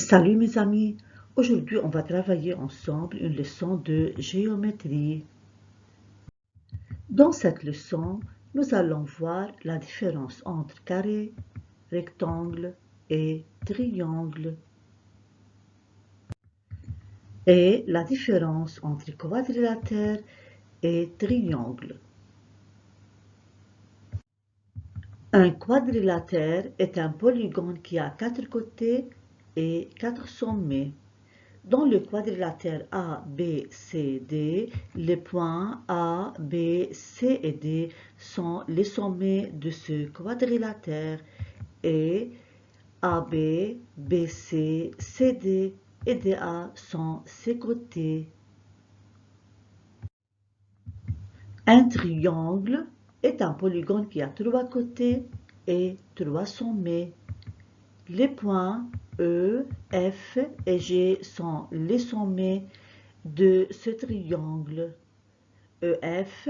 Salut mes amis, aujourd'hui on va travailler ensemble une leçon de géométrie. Dans cette leçon, nous allons voir la différence entre carré, rectangle et triangle et la différence entre quadrilatère et triangle. Un quadrilatère est un polygone qui a 4 côtés et 4 sommets. Dans le quadrilatère A, B, C, D, les points A, B, C et D sont les sommets de ce quadrilatère et AB, BC, CD et DA sont ses côtés. Un triangle est un polygone qui a 3 côtés et 3 sommets. Les points E, F et G sont les sommets de ce triangle. EF,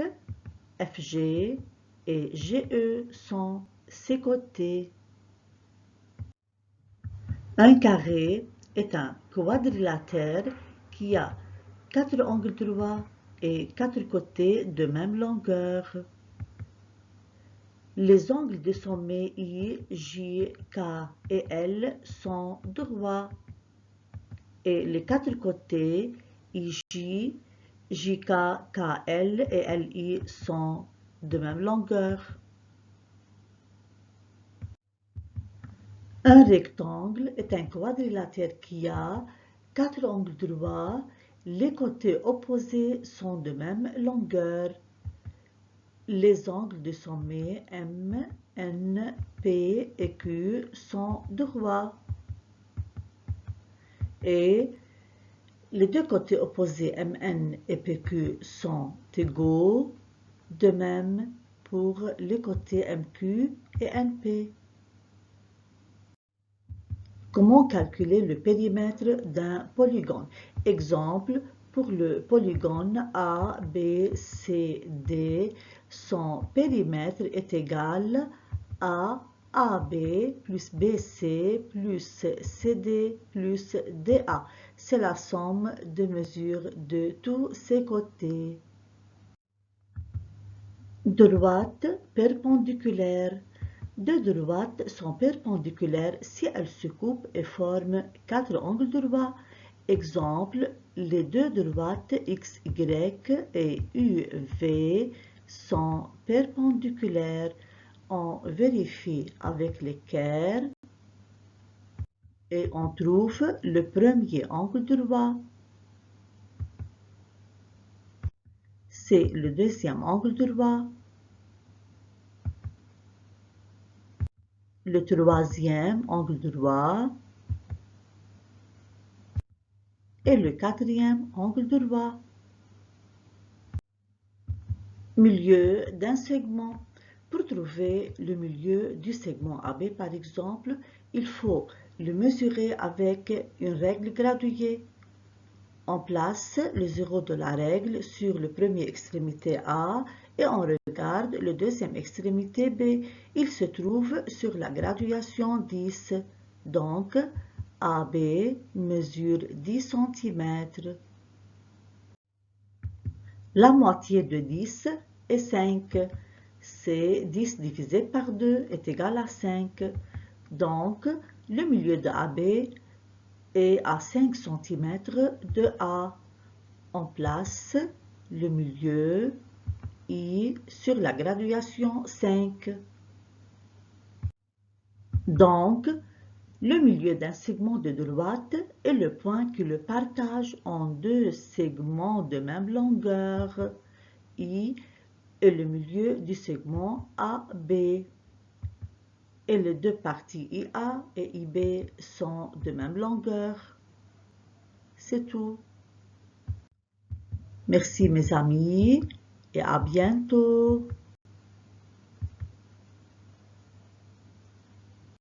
FG et GE sont ses côtés. Un carré est un quadrilatère qui a 4 angles droits et 4 côtés de même longueur. Les angles des sommets I, J, K et L sont droits et les 4 côtés IJ, JK, KL et LI sont de même longueur. Un rectangle est un quadrilatère qui a 4 angles droits, les côtés opposés sont de même longueur. Les angles de sommet M, N, P et Q sont droits. Et les deux côtés opposés MN et PQ sont égaux, de même pour les côtés MQ et NP. Comment calculer le périmètre d'un polygone? Exemple, pour le polygone ABCD, son périmètre est égal à AB plus BC plus CD plus DA. C'est la somme de mesures de tous ses côtés. Droite perpendiculaire. Deux droites sont perpendiculaires si elles se coupent et forment 4 angles droits. Exemple, les deux droites XY et UV sont perpendiculaires. On vérifie avec l'équerre et on trouve le premier angle droit. C'est le deuxième angle droit. Le troisième angle droit et le quatrième angle droit. Milieu d'un segment. Pour trouver le milieu du segment AB, par exemple, il faut le mesurer avec une règle graduée. On place le zéro de la règle sur le premier extrémité A et on regarde le deuxième extrémité B. Il se trouve sur la graduation 10. Donc, AB mesure 10 cm. La moitié de 10 est 5. C'est 10 divisé par 2 est égal à 5. Donc, le milieu de AB est à 5 cm de A. On place le milieu I sur la graduation 5. Donc, le milieu d'un segment de droite est le point qui le partage en deux segments de même longueur, I, et le milieu du segment AB. Et les deux parties IA et IB sont de même longueur. C'est tout. Merci mes amis et à bientôt.